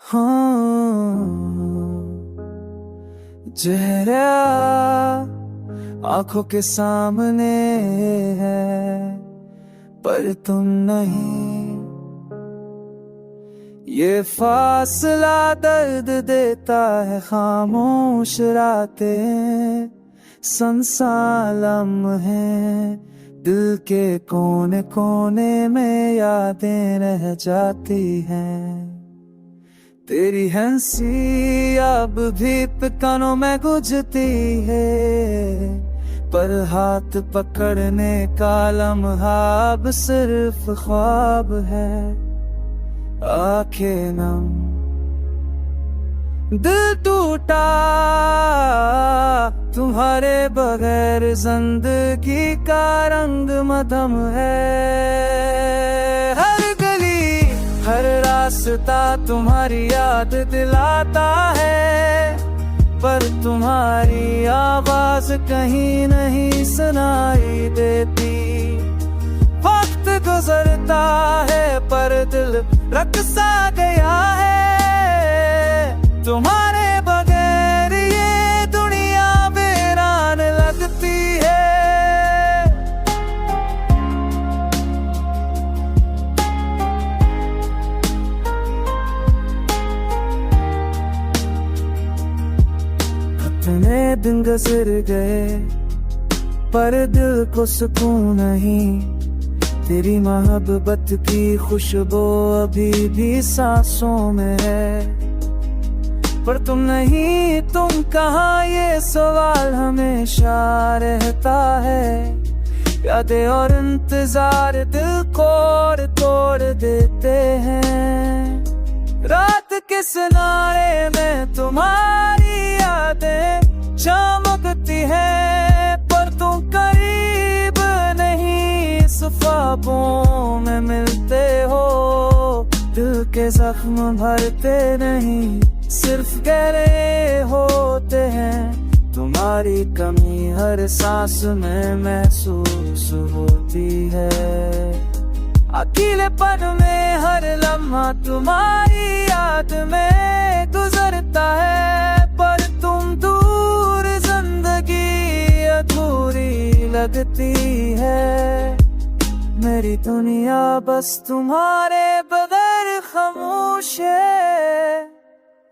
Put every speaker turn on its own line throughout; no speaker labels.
हाँ, चेहरा आंखों के सामने है पर तुम नहीं। ये फासला दर्द देता है, खामोश रातें संसालम है, दिल के कोने कोने में यादें रह जाती हैं। तेरी हंसी अब भी कानों में गूंजती है, पर हाथ पकड़ने का लम्हा अब सिर्फ ख्वाब है। आंखें नम, दिल टूटा, तुम्हारे बगैर जिंदगी का रंग मधम है। हर गली हर रास्ता तुम्हारी याद दिलाता है, पर तुम्हारी आवाज कहीं नहीं सुनाई देती। वक्त गुजरता है पर दिल रकसा गया है, तुम्हारे बगैर ये दुनिया वीरान लगती है। कितने दिन गुजर गए पर दिल को सुकून नहीं। तेरी मोहब्बत की खुशबू अभी भी सांसों में है, पर तुम नहीं, तुम कहाँ, ये सवाल हमेशा रहता है। यादें और इंतजार दिल को तोड़ देते हैं। रात के किनारे में तुम्हारी यादें चमकती है, पर तुम करीब नहीं, इस ख्वाबों में मिलते हो। दिल के जख्म भरते नहीं, सिर्फ गहरे होते हैं। तुम्हारी कमी हर सांस में महसूस होती है। अकेलेपन में हर लम्हा तुम्हारी याद में गुजरता है, पर तुम दूर जिंदगी अधूरी लगती है। मेरी दुनिया बस तुम्हारे बगैर खामोश है।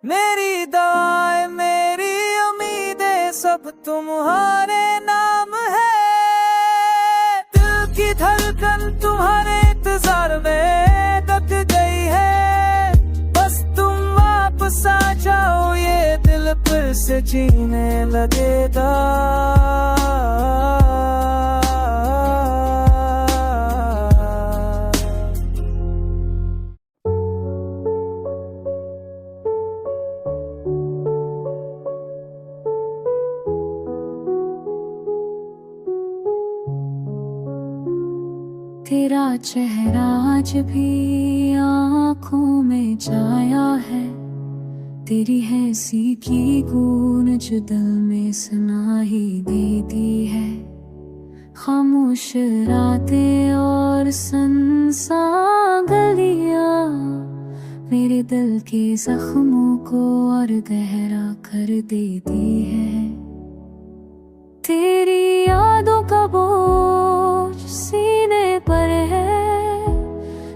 मेरी दुआएं, मेरी उम्मीदें सब तुम्हारे नाम है। दिल की धड़कन तुम्हारे इंतजार में दब गई है। बस तुम वापस आ जाओ, ये दिल फिर से जीने लगेगा।
तेरा चेहरा आज भी आँखों में छाया है। तेरी हैसी की गूंज दिल में सुनाई देती है। खामोश रातें और सुनसान गलियां मेरे दिल के जख्मों को और गहरा कर देती है। तेरी यादों का बोझ सीने पर है,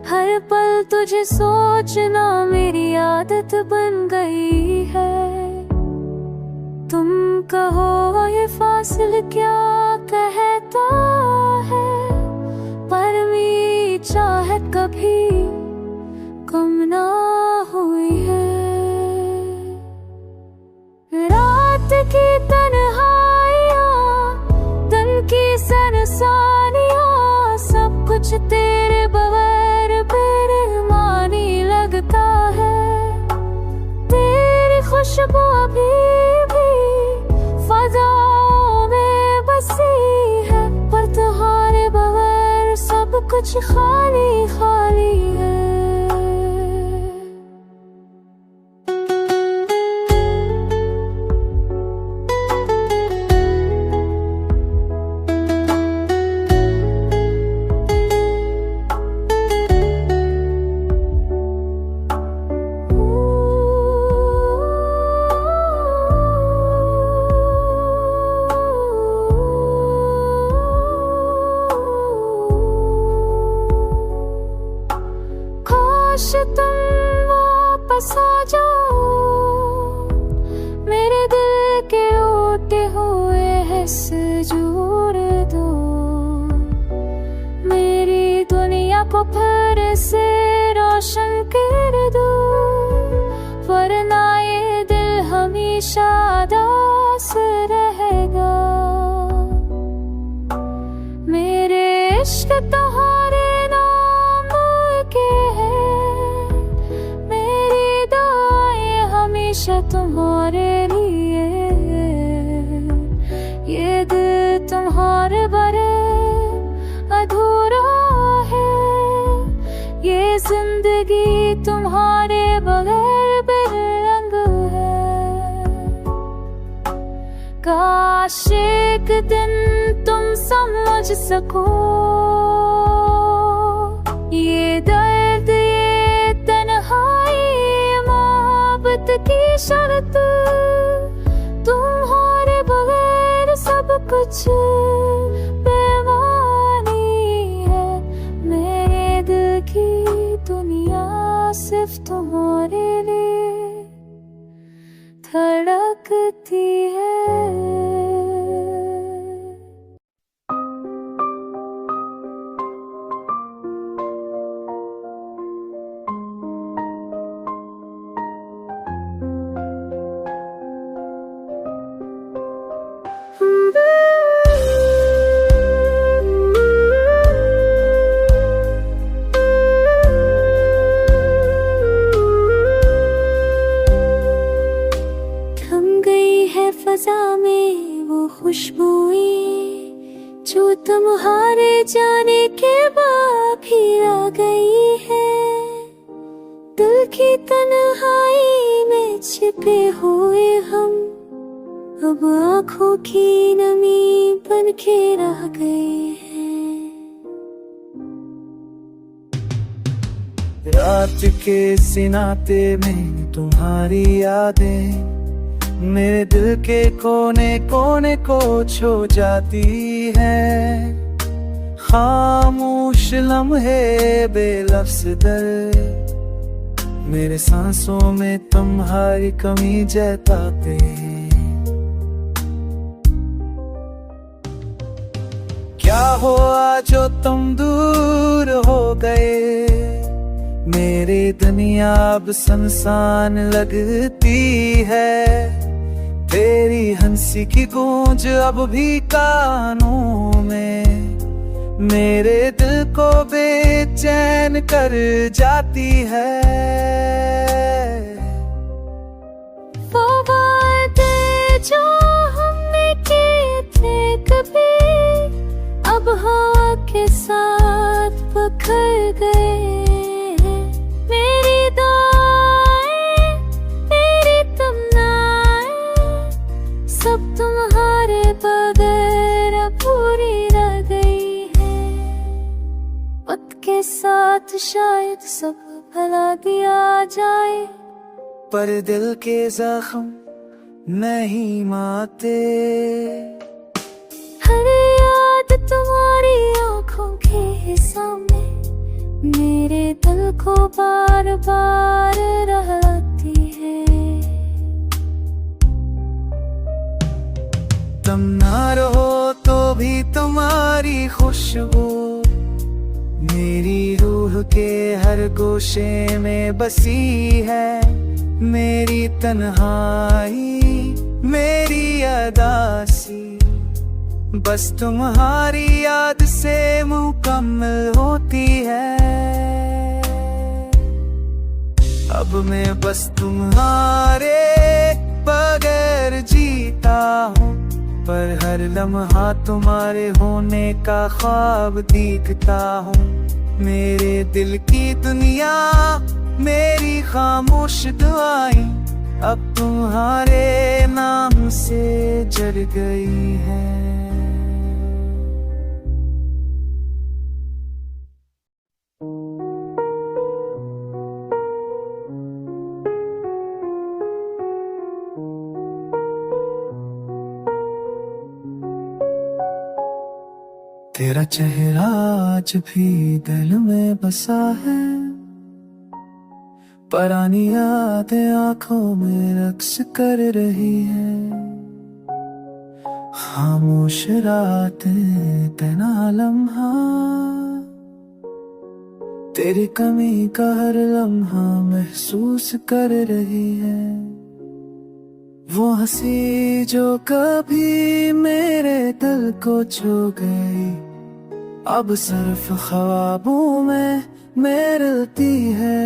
हर पल तुझे सोचना मेरी आदत बन गई है। तुम कहो ये फासिल क्या कहता है, पर मेरी चाहत कभी कम ना हुई है। रात की तन्हाइयाँ, दिन की सरसानियाँ, सब कुछ तेरे बगैर बेरहमानी लगता है। तेरी खुशबू अभी भी फजाओं में बसी है, पर तुम्हारे बगैर सब कुछ खाली खाली है। पास आ जाओ, मेरे दिल के ओटे हुए हिस्स जोड़ दो, मेरी दुनिया को फिर से रोशन कर दो, वरना ये दिल हमेशा उदास रहेगा। मेरे इश्क तुम्हारे नाम के है, मेरी दुआएं हमेशा तुम्हारे लिए, ये दिल तुम्हारे बगैर अधूरा है, ये जिंदगी तुम्हारे बगैर बेरंग है। काश एक दिन तुम समझ सको, ये दर्द ये तन्हाई मोहब्बत की शर्त, तुम्हारे बगैर सब कुछ बेमानी है। मेरे दिल की दुनिया सिर्फ तुम्हारे लिए धड़कती है। फजा में वो खुशबुएं जो तुम्हारे जाने के बाद भी आ गई है, दिल की तन्हाई में छिपे हुए हम अब आँखों की नमी बन के रह गए हैं।
रात के सिनाते में तुम्हारी यादें मेरे दिल के कोने कोने को छू जाती है, खामोश लम्हे बेलफ्ज़ दर्द मेरे सांसों में तुम्हारी कमी जताते हैं। क्या हुआ जो तुम दूर हो गए, मेरी दुनिया अब सुनसान लगती है, तेरी हंसी की गूंज अब भी कानों में मेरे दिल को बेचैन कर जाती है।
वो वादे जो हमने किए थे कभी अब हवा के साथ बिखर गए, मेरी दुआएं मेरी तमन्नाएं सब तुम्हारे बगैर पूरी रह गई है। वक्त के साथ शायद सब भुला दिया जाए,
पर दिल के जख्म नहीं माते,
हर याद तुम्हारी आंखों के सामने मेरे दिल को बार बार रहती है।
तुम ना रहो तो भी तुम्हारी खुशबू मेरी रूह के हर गोशे में बसी है, मेरी तन्हाई मेरी अदासी बस तुम्हारी याद से मुकम्मल होती है। अब मैं बस तुम्हारे बगैर जीता हूँ, पर हर लम्हा तुम्हारे होने का ख्वाब देखता हूँ। मेरे दिल की दुनिया मेरी खामोश दुआएं अब तुम्हारे नाम से जड़ गई है। तेरा चेहरा आज भी दिल में बसा है, पुरानी यादें आंखों में रक्स कर रही है, खामोश रातें तेरा लम्हा, तेरी कमी का हर लम्हा महसूस कर रही है। वो हंसी जो कभी मेरे दिल को छू गई, अब सिर्फ ख्वाबों में मिलती है।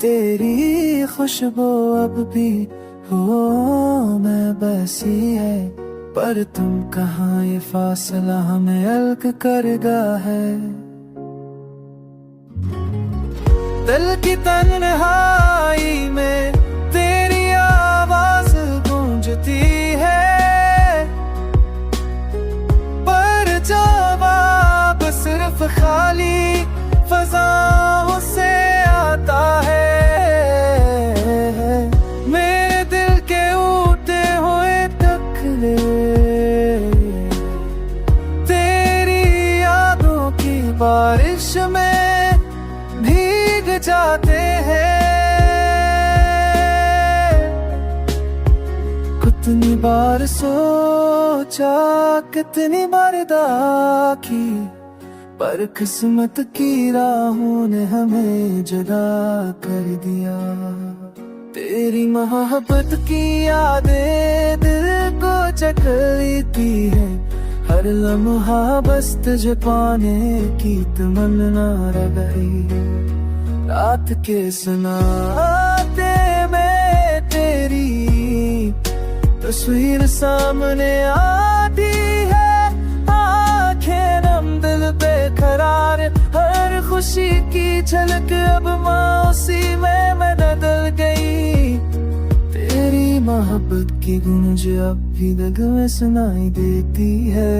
तेरी खुशबू अब भी हो में बसी है, पर तुम कहाँ, ये फासला हमें अलग करगा है। दिल की तन्हाई में तेरी आवाज गूंजती है, पर जवाब सिर्फ खाली फज़ाओं से आता है। मेरे दिल के उठे हुए टकले तेरी यादों की बारिश में भीग जाते हैं। कितनी बार सोचा, कितनी बार दाखी, पर किस्मत की राहों ने हमें जुदा कर दिया। तेरी मोहब्बत की यादें दिल को जकड़ लेती है, हर लम्हा बस तुझे पाने की तमन्ना रह गई। रात के सुनाते में तेरी तस्वीर सामने आती है, आंखें नम दिल बेकरार, हर खुशी की झलक अब मौसी में बदल गई। तेरी मोहब्बत की गूंज अब भी दिल में सुनाई देती है।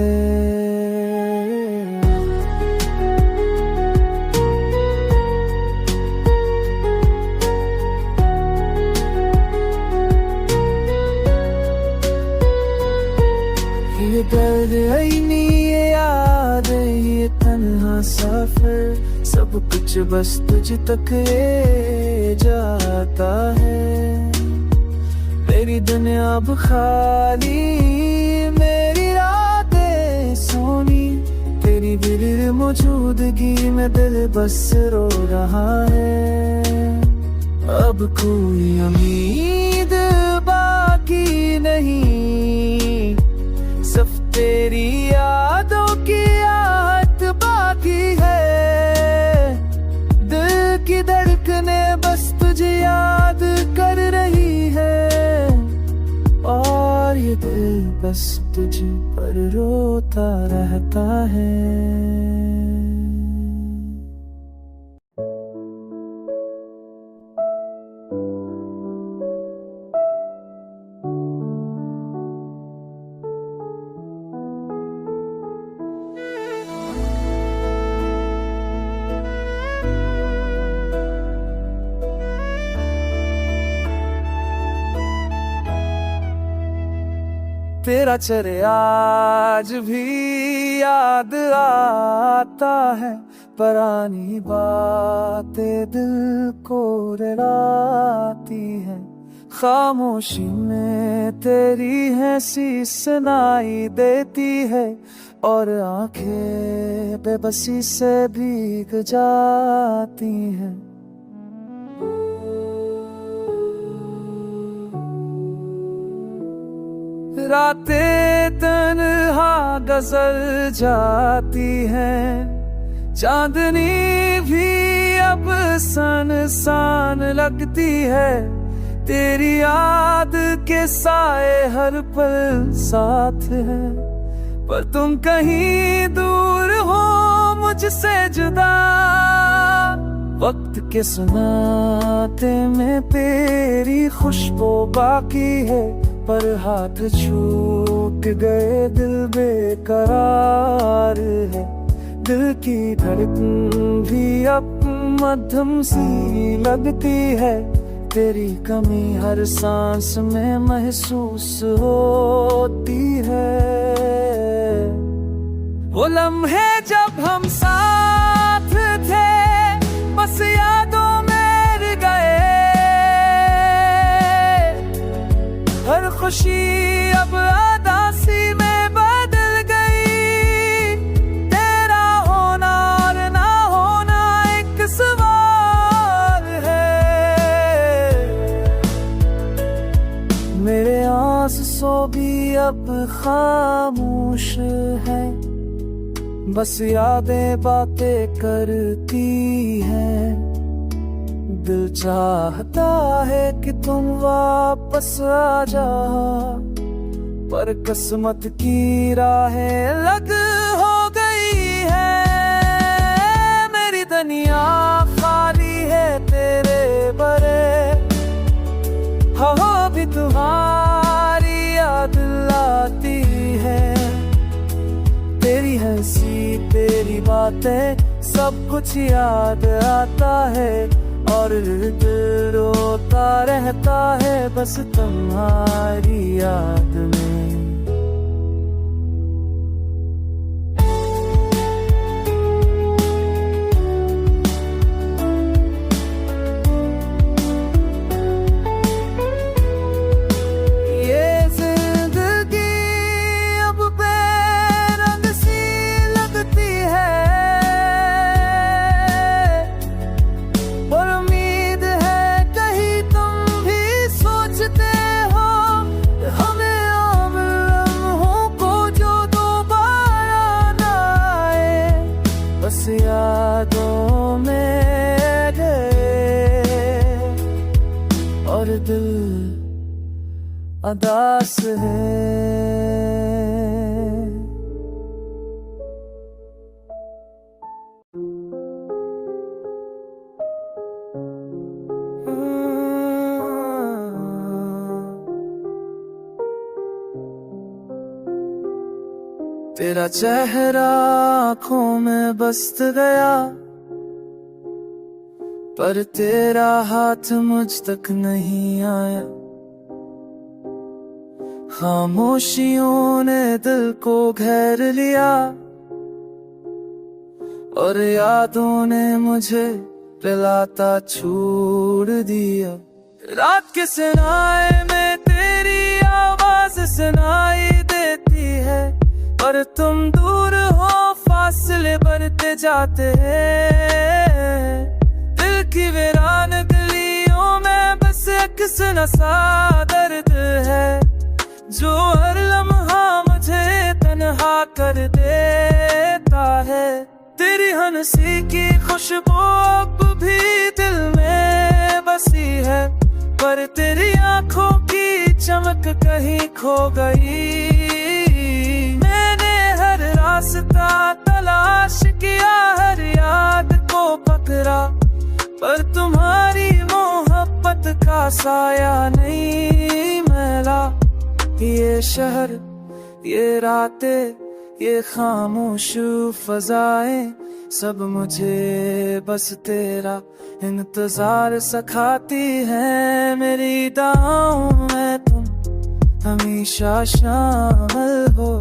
ये दर्द ऐनी, ये याद, ये तन्हा सफर, सब कुछ बस तुझ तक ले जाता है। मेरी दुनिया अब खाली, मेरी रातें सोनी, तेरी बिर मौजूदगी में दिल बस रो रहा है। अब कोई उम्मीद बाकी नहीं, सिर्फ तेरी यादों की आहट बाकी है। दिल की धड़कने बस तुझे याद कर रही है, और ये दिल बस तुझ पर रोता रहता है। तेरा चेहरा आज भी याद आता है, पुरानी बातें दिल को रुलाती है। खामोशी में तेरी हंसी सुनाई देती है, और आंखें बेबसी से भीग जाती हैं। रातें तन्हा गुजर जाती हैं, चांदनी भी अब सुनसान लगती है। तेरी याद के साए हर पल साथ है, पर तुम कहीं दूर हो मुझसे जुदा। वक्त के सुनाते में तेरी खुशबू बाकी है, पर हाथ छूट गए दिल बेकरार है। दिल की धड़कन भी अब मध्यम सी लगती है, तेरी कमी हर सांस में महसूस होती है। वो लम्हे जब हम साथ थे, बस यादों में खुशी अब उदासी में बदल गई। तेरा होना और ना होना एक सवाल है। मेरे आंसू भी अब खामोश है, बस यादें बातें करती हैं। दिल चाहता है कि तुम वापस आ जाओ, पर किस्मत की राहें अलग हो गई है। मेरी दुनिया खाली है तेरे बरे, हो भी तुम्हारी याद लाती है। तेरी हंसी तेरी बातें सब कुछ याद आता है, और दिल रोता रहता है बस तुम्हारी याद में। यादों में गए और दिल उदास है। तेरा चेहरा आँखों में बस गया, पर तेरा हाथ मुझ तक नहीं आया। खामोशियों ने दिल को घेर लिया, और यादों ने मुझे पिलाता छोड़ दिया। रात के सनाए में तेरी आवाज सुनाई देती है, पर तुम दूर हो फासले बढ़ते जाते हैं। दिल की वीरान गलियों में बस एक सुनसा दर्द है, जो हर लम्हा मुझे तन्हा कर देता है। तेरी हंसी की खुशबू अब भी दिल में बसी है, पर तेरी आंखों की चमक कहीं खो गई। रास्ता तलाश किया, हर याद को पकड़ा, पर तुम्हारी मोहब्बत का साया नहीं मिला। ये शहर, ये रातें, ये खामोश फजाएं, सब मुझे बस तेरा इंतजार सिखाती है। मेरी दुआओं में तुम हमेशा शामिल हो,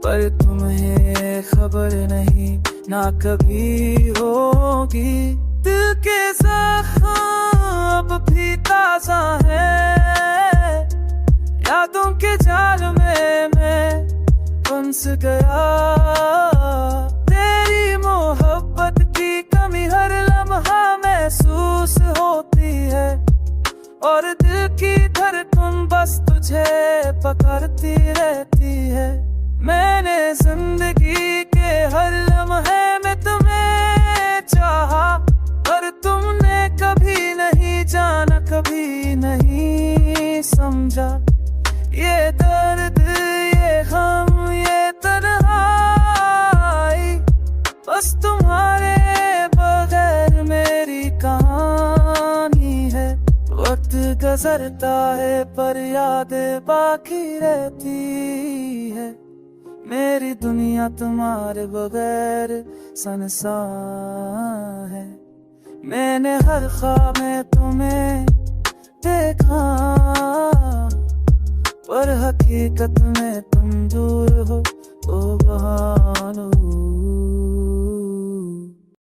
पर तुम्हें खबर नहीं ना कभी होगी। दिल के ज़ख्म अब भी ताज़ा है, यादों के जाल में मैं फंस गया। तेरी मोहब्बत की कमी हर लम्हा महसूस होती है, और दिल की धड़कन बस तुझे पकड़ती रहती है। मैंने जिंदगी के हर लम्हे में तुम्हें चाहा, पर तुमने कभी नहीं जाना, कभी नहीं समझा। ये दर्द, ये गम, ये तन्हाई, बस तुम्हारे बगैर मेरी कहानी है। वक्त गुजरता है पर यादें बाकी रहती है। मेरी दुनिया तुम्हारे बगैर सुनसान है। मैंने हर ख्वाब में तुम्हें देखा, पर हकीकत में तुम दूर हो। ओ वहाँ